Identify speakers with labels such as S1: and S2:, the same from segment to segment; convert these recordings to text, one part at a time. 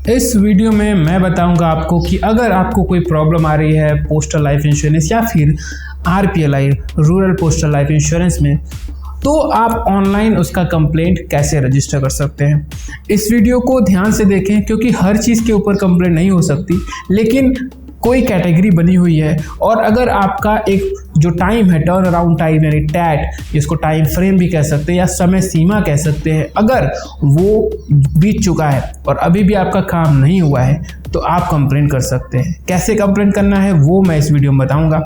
S1: इस वीडियो में मैं बताऊंगा आपको कि अगर आपको कोई प्रॉब्लम आ रही है पोस्टल लाइफ इंश्योरेंस या फिर RPLI rural postal life insurance में, तो आप ऑनलाइन उसका कंप्लेंट कैसे रजिस्टर कर सकते हैं। इस वीडियो को ध्यान से देखें क्योंकि हर चीज़ के ऊपर कंप्लेंट नहीं हो सकती, लेकिन कोई कैटेगरी बनी हुई है और अगर आपका एक जो टाइम है, टर्न अराउंड टाइम यानी टैट, जिसको टाइम फ्रेम भी कह सकते हैं या समय सीमा कह सकते हैं, अगर वो बीत चुका है और अभी भी आपका काम नहीं हुआ है तो आप कंप्लेंट कर सकते हैं। कैसे कंप्लेंट करना है वो मैं इस वीडियो में बताऊंगा।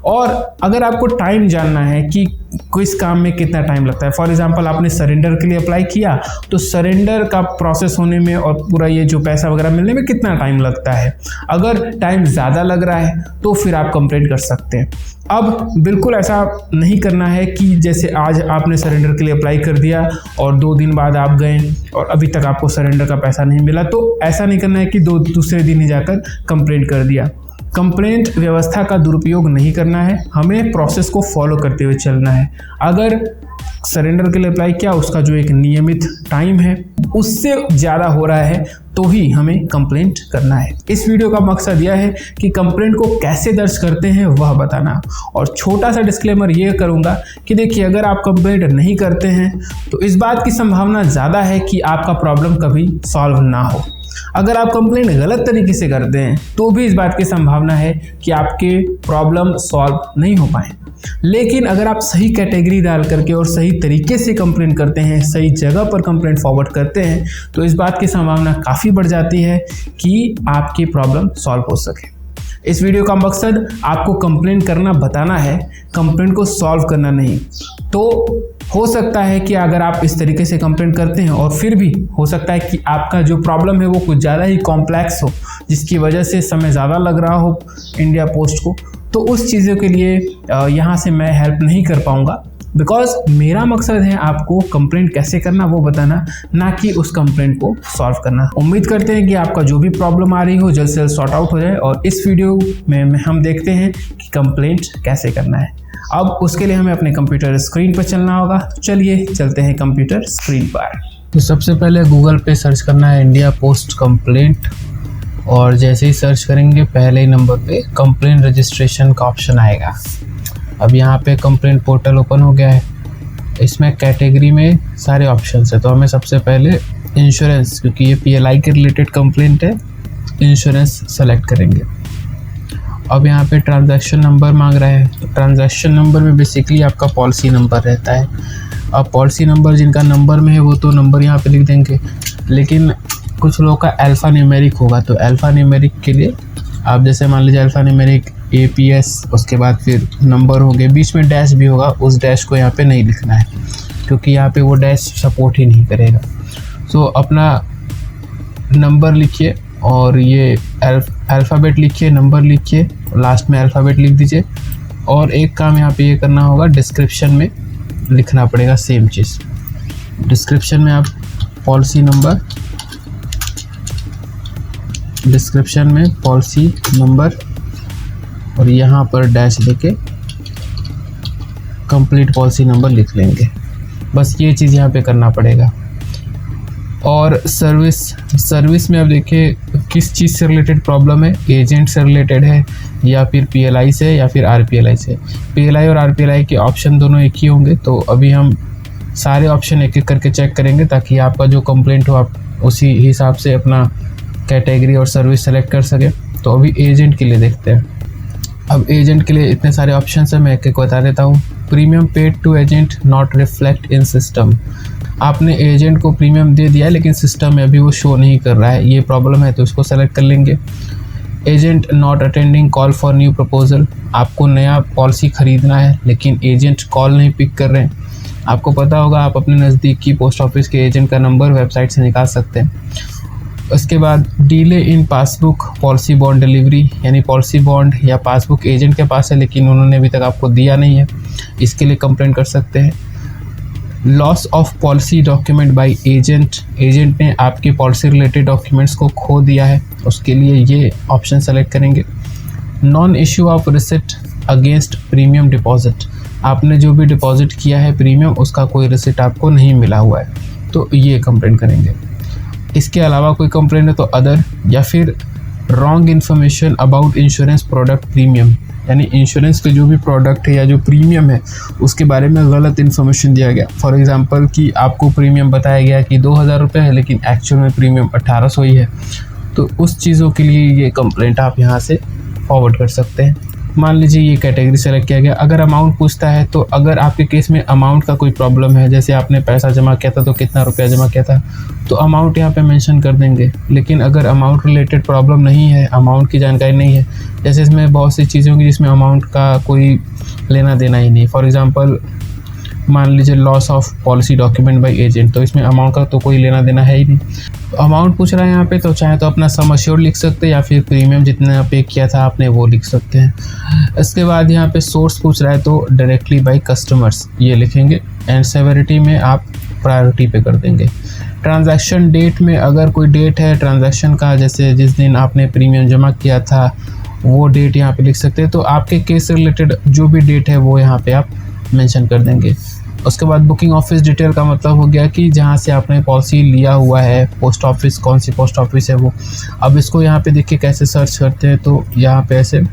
S1: और अगर आपको टाइम जानना है कि किस काम में कितना टाइम लगता है, फॉर एग्जांपल आपने सरेंडर के लिए अप्लाई किया तो सरेंडर का प्रोसेस होने में और पूरा ये जो पैसा वगैरह मिलने में कितना टाइम लगता है, अगर टाइम ज़्यादा लग रहा है तो फिर आप कंप्लेंट कर सकते हैं। अब बिल्कुल ऐसा नहीं करना है कि जैसे आज आपने सरेंडर के लिए अप्लाई कर दिया और 2 दिन बाद आप गए और अभी तक आपको सरेंडर का पैसा नहीं मिला, तो ऐसा नहीं करना है कि दूसरे दिन ही जाकर कंप्लेंट कर दिया। कंप्लेंट व्यवस्था का दुरुपयोग नहीं करना है, हमें प्रोसेस को फॉलो करते हुए चलना है। अगर सरेंडर के लिए अप्लाई किया, उसका जो एक नियमित टाइम है उससे ज़्यादा हो रहा है तो ही हमें कंप्लेंट करना है। इस वीडियो का मकसद यह है कि कंप्लेंट को कैसे दर्ज करते हैं वह बताना। और छोटा सा डिस्क्लेमर ये करूँगा कि देखिए, अगर आप कंप्लेंट नहीं करते हैं तो इस बात की संभावना ज़्यादा है कि आपका प्रॉब्लम कभी सॉल्व ना हो। अगर आप कंप्लेंट गलत तरीके से करते हैं तो भी इस बात की संभावना है कि आपके प्रॉब्लम सॉल्व नहीं हो पाए। लेकिन अगर आप सही कैटेगरी डाल करके और सही तरीके से कंप्लेंट करते हैं, सही जगह पर कंप्लेंट फॉरवर्ड करते हैं, तो इस बात की संभावना काफ़ी बढ़ जाती है कि आपकी प्रॉब्लम सॉल्व हो सके। इस वीडियो का मकसद आपको कंप्लेंट करना बताना है, कंप्लेंट को सॉल्व करना नहीं। तो हो सकता है कि अगर आप इस तरीके से कंप्लेंट करते हैं और फिर भी हो सकता है कि आपका जो प्रॉब्लम है वो कुछ ज़्यादा ही कॉम्प्लेक्स हो, जिसकी वजह से समय ज़्यादा लग रहा हो इंडिया पोस्ट को, तो उस चीज़ों के लिए यहाँ से मैं हेल्प नहीं कर पाऊँगा। बिकॉज मेरा मकसद है आपको कंप्लेंट कैसे करना वो बताना, ना कि उस कंप्लेंट को सॉल्व करना। उम्मीद करते हैं कि आपका जो भी प्रॉब्लम आ रही हो जल्द से जल्द सॉर्ट आउट हो जाए और इस वीडियो में हम देखते हैं कि कंप्लेंट कैसे करना है। अब उसके लिए हमें अपने कंप्यूटर स्क्रीन पर चलना होगा। चलिए चलते हैं कंप्यूटर स्क्रीन पर।
S2: तो सबसे पहले गूगल पे सर्च करना है इंडिया पोस्ट कंप्लेंट, और जैसे ही सर्च करेंगे पहले ही नंबर पे कंप्लेंट रजिस्ट्रेशन का ऑप्शन आएगा। अब यहाँ पे कंप्लेंट पोर्टल ओपन हो गया है। इसमें कैटेगरी में सारे ऑप्शंस है, तो हमें सबसे पहले इंश्योरेंस, क्योंकि ये PLI के रिलेटेड कंप्लेंट है, इंश्योरेंस सेलेक्ट करेंगे। अब यहाँ पे ट्रांजैक्शन नंबर मांग रहा है, तो ट्रांजैक्शन नंबर में बेसिकली आपका पॉलिसी नंबर रहता है। अब पॉलिसी नंबर जिनका नंबर में है वो तो नंबर यहाँ पे लिख देंगे, लेकिन कुछ लोगों का अल्फ़ा न्यूमेरिक होगा, तो अल्फ़ा न्यूमेरिक के लिए आप जैसे मान लीजिए अल्फ़ा न्यूमेरिक APS, उसके बाद फिर नंबर होंगे, बीच में डैश भी होगा, उस डैश को यहाँ पे नहीं लिखना है क्योंकि यहाँ पे वो डैश सपोर्ट ही नहीं करेगा। सो अपना नंबर लिखिए और ये अल्फ़ाबेट लिखिए, नंबर लिखिए, लास्ट में अल्फ़ाबेट लिख दीजिए। और एक काम यहाँ पे ये करना होगा, डिस्क्रिप्शन में लिखना पड़ेगा सेम चीज़। डिस्क्रिप्शन में आप पॉलिसी नंबर, डिस्क्रिप्शन में पॉलिसी नंबर और यहाँ पर डैश देके कंप्लीट पॉलिसी नंबर लिख लेंगे। बस ये चीज़ यहाँ पे करना पड़ेगा। और सर्विस में अब देखिए किस चीज़ से रिलेटेड प्रॉब्लम है, एजेंट से रिलेटेड है या फिर PLI से या फिर RPLI से। PLI और RPLI के ऑप्शन दोनों एक ही होंगे, तो अभी हम सारे ऑप्शन एक एक करके चेक करेंगे ताकि आपका जो कंप्लेंट हो आप उसी हिसाब से अपना कैटेगरी और सर्विस सेलेक्ट कर सकें। तो अभी एजेंट के लिए देखते हैं। अब एजेंट के लिए इतने सारे ऑप्शन हैं, मैं एक एक बता देता हूँ। Premium paid to agent not reflect in system, आपने एजेंट को प्रीमियम दे दिया है लेकिन सिस्टम में अभी वो शो नहीं कर रहा है, ये प्रॉब्लम है, तो इसको सेलेक्ट कर लेंगे। Agent not attending call for new proposal, आपको नया पॉलिसी ख़रीदना है लेकिन एजेंट कॉल नहीं पिक कर रहे हैं। आपको पता होगा आप अपने नज़दीकी पोस्ट ऑफिस के एजेंट का नंबर वेबसाइट से निकाल सकते हैं। उसके बाद delay in passbook policy bond delivery, यानी पॉलिसी बॉन्ड या पासबुक एजेंट के पास है लेकिन उन्होंने अभी तक आपको दिया नहीं है, इसके लिए कंप्लेंट कर सकते हैं। Loss of policy document by agent, agent ने आपके पॉलिसी रिलेटेड डॉक्यूमेंट्स को खो दिया है, उसके लिए ये ऑप्शन सेलेक्ट करेंगे। Non issue of receipt against premium deposit, आपने जो भी डिपॉजिट किया है प्रीमियम उसका कोई रिसिप्ट आपको नहीं मिला हुआ है, तो ये कंप्लेंट करेंगे। इसके अलावा कोई कंप्लेंट है तो अदर, या फिर wrong information about insurance product premium, यानी इंश्योरेंस के जो भी प्रोडक्ट है या जो प्रीमियम है उसके बारे में गलत इन्फॉर्मेशन दिया गया। फॉर एग्जांपल कि आपको प्रीमियम बताया गया कि 2000 रुपये है लेकिन एक्चुअल में प्रीमियम 1800 ही है, तो उस चीज़ों के लिए ये कंप्लेंट आप यहाँ से फॉरवर्ड कर सकते हैं। मान लीजिए ये कैटेगरी सेलेक्ट किया गया। अगर अमाउंट पूछता है तो अगर आपके केस में अमाउंट का कोई प्रॉब्लम है, जैसे आपने पैसा जमा किया था तो कितना रुपया जमा किया था, तो अमाउंट यहाँ पे मेंशन कर देंगे। लेकिन अगर अमाउंट रिलेटेड प्रॉब्लम नहीं है, अमाउंट की जानकारी नहीं है, जैसे इसमें बहुत सी चीज़ें होंगी जिसमें अमाउंट का कोई लेना देना ही नहीं। फॉर एग्ज़ाम्पल मान लीजिए loss of policy document by agent, तो इसमें अमाउंट का तो कोई लेना देना है ही नहीं। अमाउंट पूछ रहा है यहाँ पे, तो चाहे तो अपना सम अश्योर्ड लिख सकते हैं या फिर प्रीमियम जितना पे किया था आपने वो लिख सकते हैं। इसके बाद यहाँ पे सोर्स पूछ रहा है तो डायरेक्टली बाय कस्टमर्स ये लिखेंगे, एंड सेवरिटी में आप प्रायोरिटी पे कर देंगे। ट्रांजैक्शन डेट में अगर कोई डेट है ट्रांजैक्शन का, जैसे जिस दिन आपने प्रीमियम जमा किया था वो डेट यहाँ पे लिख सकते हैं। तो आपके केस से रिलेटेड जो भी डेट है वो यहाँ पे आप मेंशन कर देंगे। उसके बाद बुकिंग ऑफिस डिटेल का मतलब हो गया कि जहाँ से आपने पॉलिसी लिया हुआ है, पोस्ट ऑफिस कौन सी पोस्ट ऑफिस है वो। अब इसको यहाँ पे देखिए कैसे सर्च करते हैं, तो यहाँ पे ऐसे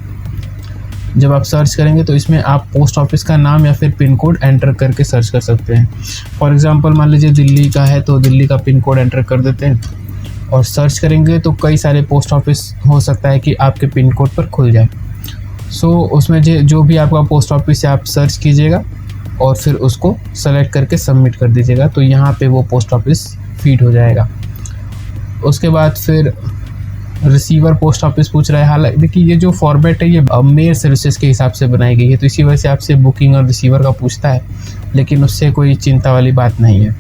S2: जब आप सर्च करेंगे तो इसमें आप पोस्ट ऑफिस का नाम या फिर पिन कोड एंटर करके सर्च कर सकते हैं। फॉर एग्जांपल मान लीजिए दिल्ली का है तो दिल्ली का पिन कोड एंटर कर देते हैं और सर्च करेंगे तो कई सारे पोस्ट ऑफिस हो सकता है कि आपके पिन कोड पर खुल जाए। सो उसमें जो भी आपका पोस्ट ऑफिस है आप सर्च कीजिएगा और फिर उसको सेलेक्ट करके सबमिट कर दीजिएगा, तो यहाँ पे वो पोस्ट ऑफिस फीड हो जाएगा। उसके बाद फिर रिसीवर पोस्ट ऑफिस पूछ रहा है। हालांकि देखिए ये जो फॉर्मेट है ये मेल सर्विसेज के हिसाब से बनाई गई है, तो इसी वजह से आपसे बुकिंग और रिसीवर का पूछता है, लेकिन उससे कोई चिंता वाली बात नहीं है।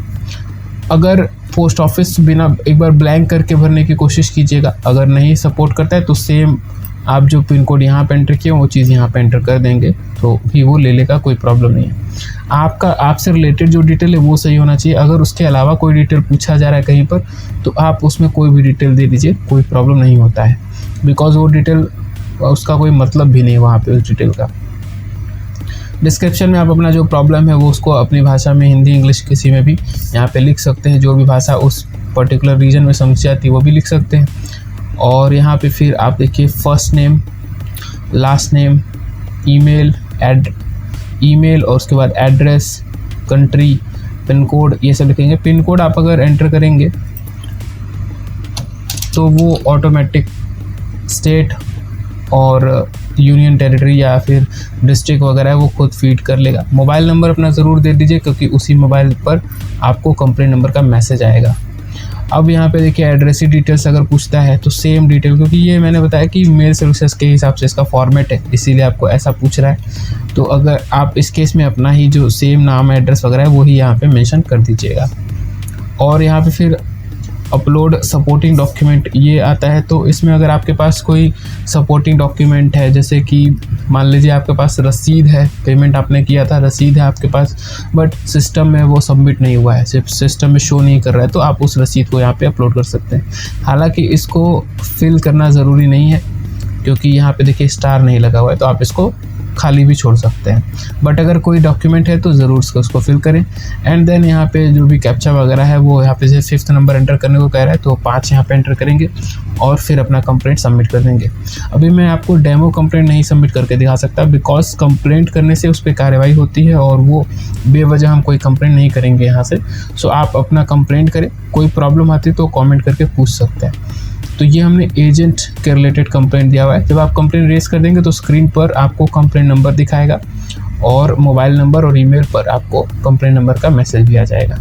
S2: अगर पोस्ट ऑफिस बिना एक बार ब्लैंक करके भरने की कोशिश कीजिएगा, अगर नहीं सपोर्ट करता है तो सेम आप जो पिन कोड यहाँ पे एंटर किए वो चीज़ यहाँ पे एंटर कर देंगे तो भी वो ले लेगा, कोई प्रॉब्लम नहीं है। आपसे रिलेटेड जो डिटेल है वो सही होना चाहिए। अगर उसके अलावा कोई डिटेल पूछा जा रहा है कहीं पर तो आप उसमें कोई भी डिटेल दे दीजिए, कोई प्रॉब्लम नहीं होता है, बिकॉज वो डिटेल उसका कोई मतलब भी नहीं वहाँ पे उस डिटेल का। डिस्क्रिप्शन में आप अपना जो प्रॉब्लम है वो उसको अपनी भाषा में, हिंदी इंग्लिश किसी में भी यहाँ पे लिख सकते हैं, जो भी भाषा उस पर्टिकुलर रीजन में समझ आती है वो भी लिख सकते हैं। और यहाँ पे फिर आप देखिए first name, last name, email और उसके बाद एड्रेस, कंट्री, पिन कोड, ये सब लिखेंगे। पिन कोड आप अगर एंटर करेंगे तो वो ऑटोमेटिक स्टेट और यूनियन टेरिटरी या फिर डिस्ट्रिक्ट वगैरह वो खुद फीड कर लेगा। मोबाइल नंबर अपना ज़रूर दे दीजिए क्योंकि उसी मोबाइल पर आपको कंप्लेंट नंबर का मैसेज आएगा। अब यहाँ पे देखिए एड्रेस डिटेल्स अगर पूछता है तो सेम डिटेल, क्योंकि ये मैंने बताया कि मेल सर्विसेज के हिसाब से इसका फॉर्मेट है इसीलिए आपको ऐसा पूछ रहा है। तो अगर आप इस केस में अपना ही जो सेम नाम एड्रेस वगैरह है वही यहाँ पे मेंशन कर दीजिएगा। और यहाँ पे फिर अपलोड सपोर्टिंग डॉक्यूमेंट ये आता है, तो इसमें अगर आपके पास कोई सपोर्टिंग डॉक्यूमेंट है, जैसे कि मान लीजिए आपके पास रसीद है, पेमेंट आपने किया था, रसीद है आपके पास बट सिस्टम में वो सबमिट नहीं हुआ है, सिर्फ सिस्टम में शो नहीं कर रहा है, तो आप उस रसीद को यहाँ पे अपलोड कर सकते हैं। हालांकि इसको फिल करना ज़रूरी नहीं है क्योंकि यहाँ पे देखिए स्टार नहीं लगा हुआ है, तो आप इसको खाली भी छोड़ सकते हैं। बट अगर कोई डॉक्यूमेंट है तो ज़रूर उसको फिल करें। एंड देन यहाँ पे जो भी कैप्चा वगैरह है वो यहाँ पे से 5th नंबर एंटर करने को कह रहा है, तो 5 यहाँ पे एंटर करेंगे और फिर अपना कंप्लेंट सबमिट कर देंगे। अभी मैं आपको डेमो कंप्लेंट नहीं सबमिट करके दिखा सकता बिकॉज कंप्लेंट करने से उस पर कार्रवाई होती है और वो बेवजह हम कोई कंप्लेंट नहीं करेंगे यहाँ से। सो आप अपना कंप्लेंट करें, कोई प्रॉब्लम आती तो कॉमेंट करके पूछ सकते हैं। तो ये हमने एजेंट के रिलेटेड कंप्लेंट दिया हुआ है। जब आप कंप्लेंट रेज कर देंगे तो स्क्रीन पर आपको कंप्लेंट नंबर दिखाएगा और मोबाइल नंबर और ईमेल पर आपको कंप्लेंट नंबर का मैसेज भी आ जाएगा।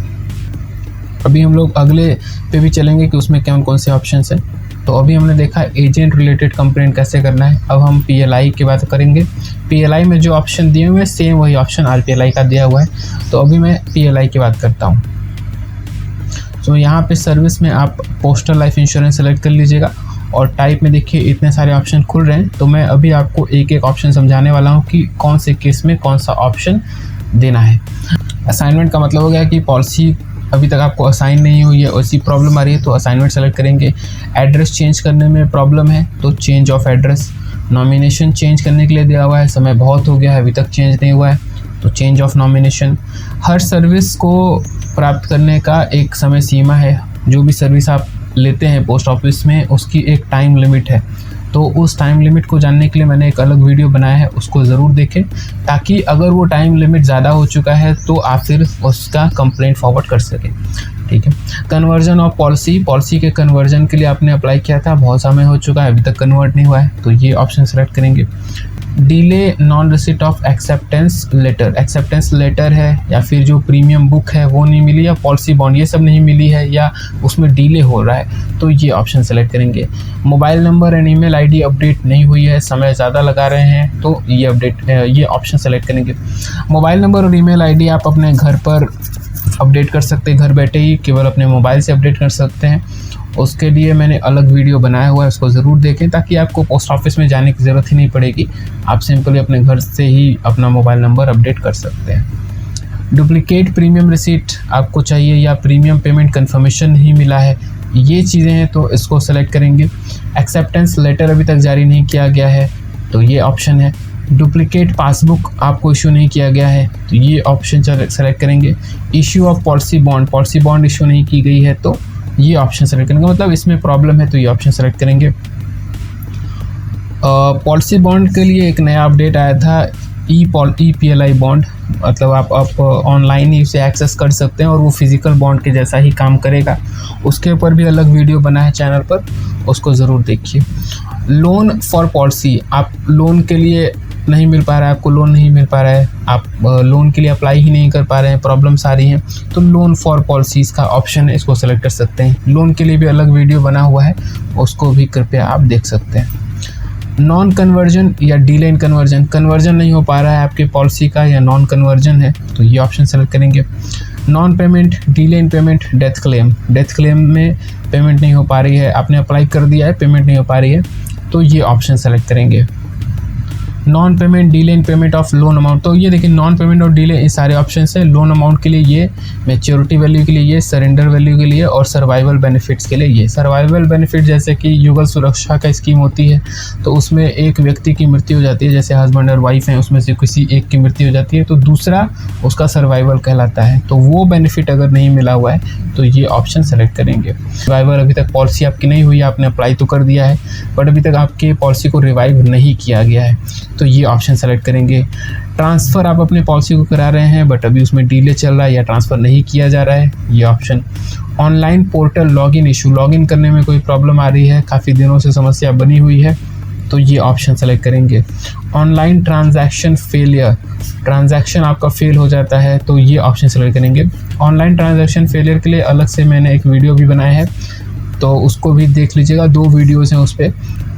S2: अभी हम लोग अगले पे भी चलेंगे कि उसमें कौन कौन से ऑप्शंस हैं। तो अभी हमने देखा एजेंट रिलेटेड कंप्लेंट कैसे करना है। अब हम PLI की बात करेंगे। PLI में जो ऑप्शन दिए हुए हैं सेम वही ऑप्शन RPLI का दिया हुआ है। तो अभी मैं PLI की बात करता हूँ। तो यहाँ पे सर्विस में आप पोस्टल लाइफ इंश्योरेंस सेलेक्ट कर लीजिएगा और टाइप में देखिए इतने सारे ऑप्शन खुल रहे हैं। तो मैं अभी आपको एक एक ऑप्शन समझाने वाला हूँ कि कौन से केस में कौन सा ऑप्शन देना है। असाइनमेंट का मतलब हो गया कि पॉलिसी अभी तक आपको असाइन नहीं हुई है, ऐसी प्रॉब्लम आ रही है तो असाइनमेंट सेलेक्ट करेंगे। एड्रेस चेंज करने में प्रॉब्लम है तो change of address. Nomination change करने के लिए दिया हुआ है, समय बहुत हो गया है अभी तक चेंज नहीं हुआ है तो change of nomination. Her service को प्राप्त करने का एक समय सीमा है। जो भी सर्विस आप लेते हैं पोस्ट ऑफिस में, उसकी एक टाइम लिमिट है। तो उस टाइम लिमिट को जानने के लिए मैंने एक अलग वीडियो बनाया है, उसको ज़रूर देखें, ताकि अगर वो टाइम लिमिट ज़्यादा हो चुका है तो आप फिर उसका कंप्लेंट फॉरवर्ड कर सकें। ठीक है। कन्वर्जन ऑफ पॉलिसी के कन्वर्जन के लिए आपने अप्लाई किया था, बहुत समय हो चुका है, अभी तक कन्वर्ट नहीं हुआ है, तो ये ऑप्शन सेलेक्ट करेंगे। Delay non receipt of acceptance letter है, या फिर जो प्रीमियम बुक है वो नहीं मिली, या पॉलिसी बॉन्ड ये सब नहीं मिली है, या उसमें डिले हो रहा है, तो ये ऑप्शन सेलेक्ट करेंगे। Mobile number and email ID update नहीं हुई है, समय ज़्यादा लगा रहे हैं, तो ये ऑप्शन सेलेक्ट करेंगे। मोबाइल नंबर और ईमेल आईडी आप अपने घर पर अपडेट कर सकते हैं, घर बैठे ही केवल अपने मोबाइल से अपडेट कर सकते हैं। उसके लिए मैंने अलग वीडियो बनाया हुआ है, उसको ज़रूर देखें, ताकि आपको पोस्ट ऑफिस में जाने की ज़रूरत ही नहीं पड़ेगी, आप सिंपली अपने घर से ही अपना मोबाइल नंबर अपडेट कर सकते हैं। डुप्लीकेट प्रीमियम रिसीट आपको चाहिए, या प्रीमियम पेमेंट कन्फर्मेशन नहीं मिला है, ये चीज़ें हैं, तो इसको सेलेक्ट करेंगे। एक्सेप्टेंस लेटर अभी तक जारी नहीं किया गया है, तो ये ऑप्शन है। डुप्लीकेट पासबुक आपको इशू नहीं किया गया है, तो ये ऑप्शन सेलेक्ट करेंगे। Issue of policy bond issue नहीं की गई है, तो ये ऑप्शन सेलेक्ट करेंगे, मतलब इसमें प्रॉब्लम है, तो ये ऑप्शन सेलेक्ट करेंगे। पॉलिसी बॉन्ड के लिए एक नया अपडेट आया था, EPLI बॉन्ड, मतलब आप ऑनलाइन ही उसे एक्सेस कर सकते हैं और वो फिज़िकल बॉन्ड के जैसा ही काम करेगा। उसके ऊपर भी अलग वीडियो बना है चैनल पर, उसको ज़रूर देखिए। लोन फॉर पॉलिसी, आप लोन के लिए नहीं मिल पा रहा है, आपको लोन नहीं मिल पा रहा है, आप लोन के लिए अप्लाई ही नहीं कर पा रहे हैं, प्रॉब्लम्स आ रही हैं, तो लोन फॉर पॉलिसीज़ का ऑप्शन है, इसको सेलेक्ट कर सकते हैं। लोन के लिए भी अलग वीडियो बना हुआ है, उसको भी कृपया आप देख सकते हैं। नॉन कन्वर्जन या डिले इन कन्वर्जन नहीं हो पा रहा है आपके पॉलिसी का, या नॉन कन्वर्जन है, तो ये ऑप्शन सेलेक्ट करेंगे। Non payment, delay in payment, death claim में पेमेंट नहीं हो पा रही है, आपने अप्लाई कर दिया है, पेमेंट नहीं हो पा रही है, तो ये ऑप्शन सेलेक्ट करेंगे। Non payment, delay in payment of loan amount, तो ये देखिए नॉन पेमेंट और डिले, ये सारे ऑप्शन है। लोन अमाउंट के लिए ये, मैच्योरिटी वैल्यू के लिए ये, सरेंडर वैल्यू के लिए, और सर्वाइवल बेनिफिट्स के लिए ये। सर्वाइवल बेनिफिट जैसे कि युगल सुरक्षा का स्कीम होती है, तो उसमें एक व्यक्ति की मृत्यु हो जाती है, जैसे हस्बैंड और वाइफ हैं, उसमें से किसी एक की मृत्यु हो जाती है, तो दूसरा उसका सर्वाइवल कहलाता है, तो वो बेनिफिट अगर नहीं मिला हुआ है तो ये ऑप्शन सेलेक्ट करेंगे। सर्वाइवल, अभी तक पॉलिसी आपकी नहीं हुई है, आपने अप्लाई तो कर दिया है, बट अभी तक आपके पॉलिसी को रिवाइव नहीं किया गया है, तो ये ऑप्शन सेलेक्ट करेंगे। ट्रांसफ़र, आप अपनी पॉलिसी को करा रहे हैं बट अभी उसमें डिले चल रहा है या ट्रांसफ़र नहीं किया जा रहा है, ये option. Online portal login issue, login करने में कोई प्रॉब्लम आ रही है, काफ़ी दिनों से समस्या बनी हुई है, तो ये ऑप्शन सेलेक्ट करेंगे। ऑनलाइन ट्रांजैक्शन फेलियर, ट्रांजैक्शन आपका फेल हो जाता है, तो ये ऑप्शन सेलेक्ट करेंगे। ऑनलाइन ट्रांजैक्शन फेलियर के लिए अलग से मैंने एक वीडियो भी बनाया है, तो उसको भी देख लीजिएगा, 2 वीडियोज़ हैं उस पर।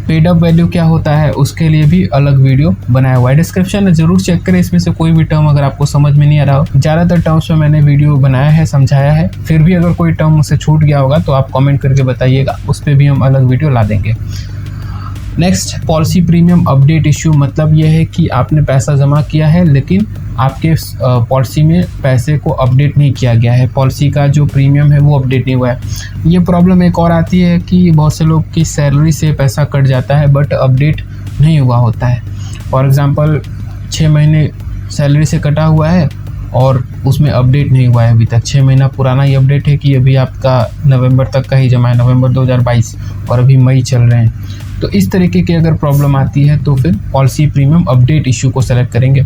S2: पेड अप वैल्यू क्या होता है उसके लिए भी अलग वीडियो बनाया हुआ है, डिस्क्रिप्शन में ज़रूर चेक करें, इसमें से कोई भी टर्म अगर आपको समझ में नहीं आ रहा हो, ज़्यादातर टर्म्स में मैंने वीडियो बनाया है, समझाया है, फिर भी अगर कोई टर्म मुझसे छूट गया होगा तो आप कमेंट करके बताइएगा, उस पर भी हम अलग वीडियो ला देंगे। Next, policy premium update issue, मतलब यह है कि आपने पैसा जमा किया है लेकिन आपके पॉलिसी में पैसे को अपडेट नहीं किया गया है, पॉलिसी का जो प्रीमियम है वो अपडेट नहीं हुआ है। ये प्रॉब्लम एक और आती है कि बहुत से लोग की सैलरी से पैसा कट जाता है बट अपडेट नहीं हुआ होता है। फॉर एग्ज़ाम्पल 6 महीने सैलरी से कटा हुआ है और उसमें अपडेट नहीं हुआ है अभी तक, 6 महीना पुराना ये अपडेट है कि अभी आपका नवंबर तक का ही जमा है, नवंबर 2022, और अभी मई चल रहे हैं। तो इस तरीके की अगर प्रॉब्लम आती है तो फिर पॉलिसी प्रीमियम अपडेट इशू को सेलेक्ट करेंगे।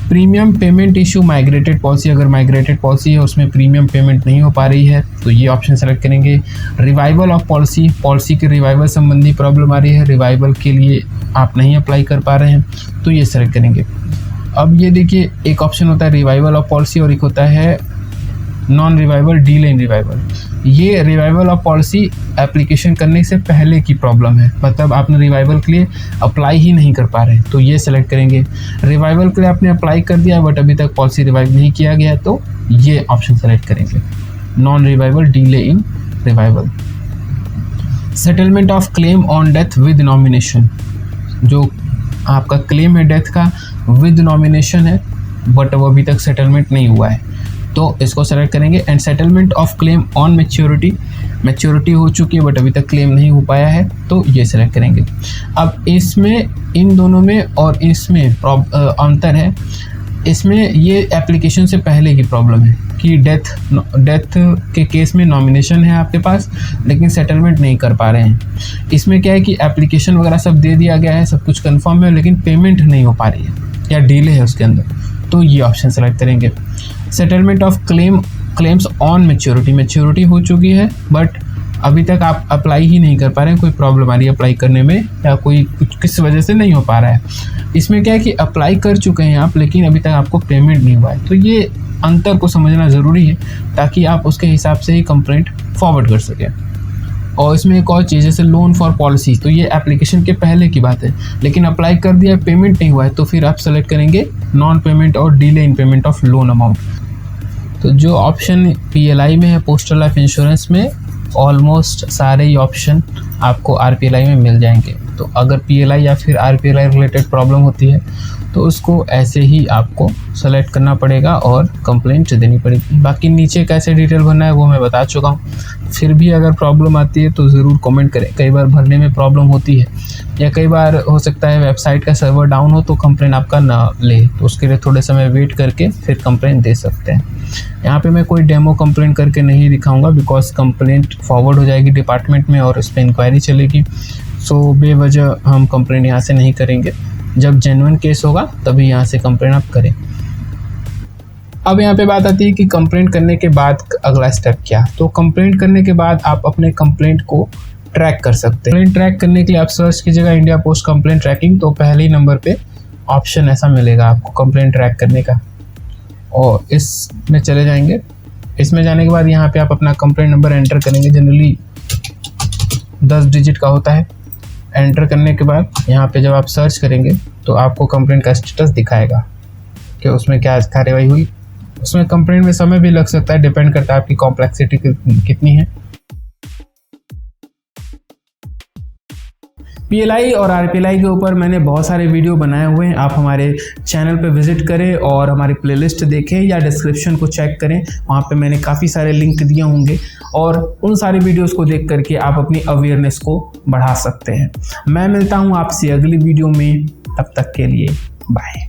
S2: Premium payment issue, migrated policy, अगर माइग्रेटेड पॉलिसी है उसमें प्रीमियम पेमेंट नहीं हो पा रही है तो ये ऑप्शन सेलेक्ट करेंगे। रिवाइवल ऑफ पॉलिसी, पॉलिसी के रिवाइवल संबंधी प्रॉब्लम आ रही है, रिवाइवल के लिए आप नहीं अप्लाई कर पा रहे हैं तो ये सेलेक्ट करेंगे। अब ये देखिए, एक ऑप्शन होता है रिवाइवल ऑफ पॉलिसी और एक होता है non revival, delay in revival. ये रिवाइवल ऑफ पॉलिसी एप्लीकेशन करने से पहले की प्रॉब्लम है, मतलब आपने रिवाइवल के लिए अप्लाई ही नहीं कर पा रहे हैं तो ये सेलेक्ट करेंगे। रिवाइवल के लिए आपने अप्लाई कर दिया बट अभी तक पॉलिसी रिवाइव नहीं किया गया तो ये ऑप्शन सेलेक्ट करेंगे, non revival, delay in revival. Settlement of claim on death with nomination, जो आपका क्लेम है डेथ का विद नॉमिनेशन है बट वो अभी तक सेटलमेंट नहीं हुआ है तो इसको सेलेक्ट करेंगे। And settlement of claim on maturity, maturity हो चुकी है बट अभी तक क्लेम नहीं हो पाया है तो ये सेलेक्ट करेंगे। अब इसमें, इन दोनों में और इसमें अंतर है, इसमें ये एप्लीकेशन से पहले की प्रॉब्लम है, कि डेथ के केस में नॉमिनेशन है आपके पास लेकिन सेटलमेंट नहीं कर पा रहे हैं। इसमें क्या है कि एप्लीकेशन वगैरह सब दे दिया गया है, सब कुछ कंफर्म है, लेकिन पेमेंट नहीं हो पा रही है या डिले है उसके अंदर, तो ये ऑप्शन सेलेक्ट करेंगे। Settlement of claims on maturity हो चुकी है बट अभी तक आप अप्लाई ही नहीं कर पा रहे हैं, कोई प्रॉब्लम आ रही है अप्लाई करने में या कोई कुछ किस वजह से नहीं हो पा रहा है। इसमें क्या है कि अप्लाई कर चुके हैं आप लेकिन अभी तक आपको पेमेंट नहीं हुआ है, तो ये अंतर को समझना ज़रूरी है ताकि आप उसके हिसाब से ही कंप्लेंट फॉरवर्ड कर सकें। और इसमें एक और चीज़ जैसे लोन फॉर पॉलिसी, तो ये एप्लीकेशन के पहले की बात है, लेकिन अप्लाई कर दिया है पेमेंट नहीं हुआ है तो फिर आप सेलेक्ट करेंगे नॉन पेमेंट और delay in payment of loan amount. तो जो ऑप्शन PLI में है पोस्टल लाइफ इंश्योरेंस में ऑलमोस्ट सारे ही ऑप्शन आपको RPLI में मिल जाएंगे। तो अगर PLI या फिर RPLI रिलेटेड प्रॉब्लम होती है तो उसको ऐसे ही आपको सेलेक्ट करना पड़ेगा और कंप्लेंट देनी पड़ेगी। बाकी नीचे कैसे डिटेल भरना है वो मैं बता चुका हूँ, फिर भी अगर प्रॉब्लम आती है तो ज़रूर कमेंट करें। कई बार भरने में प्रॉब्लम होती है या कई बार हो सकता है वेबसाइट का सर्वर डाउन हो तो कंप्लेंट आपका ना ले, तो उसके लिए थोड़े समय वेट करके फिर कंप्लेंट दे सकते हैं। यहाँ पे मैं कोई डेमो कंप्लेंट करके नहीं दिखाऊंगा बिकॉज कंप्लेंट फॉरवर्ड हो जाएगी डिपार्टमेंट में और उस पर इंक्वायरी चलेगी, सो बेवजह हम कंप्लेंट यहाँ से नहीं करेंगे। जब जेन्युइन केस होगा तभी यहाँ से कंप्लेंट आप करें। अब यहाँ पे बात आती है कि कंप्लेंट करने के बाद अगला स्टेप क्या। तो कंप्लेंट करने के बाद आप अपने कंप्लेंट को ट्रैक कर सकते हैं। कंप्लेंट ट्रैक करने के लिए आप सर्च कीजिएगा इंडिया पोस्ट कंप्लेंट ट्रैकिंग, तो पहले ही नंबर पे ऑप्शन ऐसा मिलेगा आपको कंप्लेंट ट्रैक करने का, और इसमें चले जाएंगे। इसमें जाने के बाद यहाँ पे आप अपना कंप्लेंट नंबर एंटर करेंगे, जनरली 10 डिजिट का होता है। एंटर करने के बाद यहाँ पे जब आप सर्च करेंगे तो आपको कंप्लेंट का स्टेटस दिखाएगा कि उसमें क्या कार्रवाई हुई। उसमें कंप्लेंट में समय भी लग सकता है, डिपेंड करता है आपकी कॉम्प्लेक्सिटी कितनी है।
S1: PLI और RPLI के ऊपर मैंने बहुत सारे वीडियो बनाए हुए हैं, आप हमारे चैनल पे विजिट करें और हमारी प्लेलिस्ट देखें या डिस्क्रिप्शन को चेक करें, वहाँ पे मैंने काफ़ी सारे लिंक दिए होंगे और उन सारे वीडियोस को देख करके आप अपनी अवेयरनेस को बढ़ा सकते हैं। मैं मिलता हूँ आपसे अगली वीडियो में, तब तक के लिए बाय।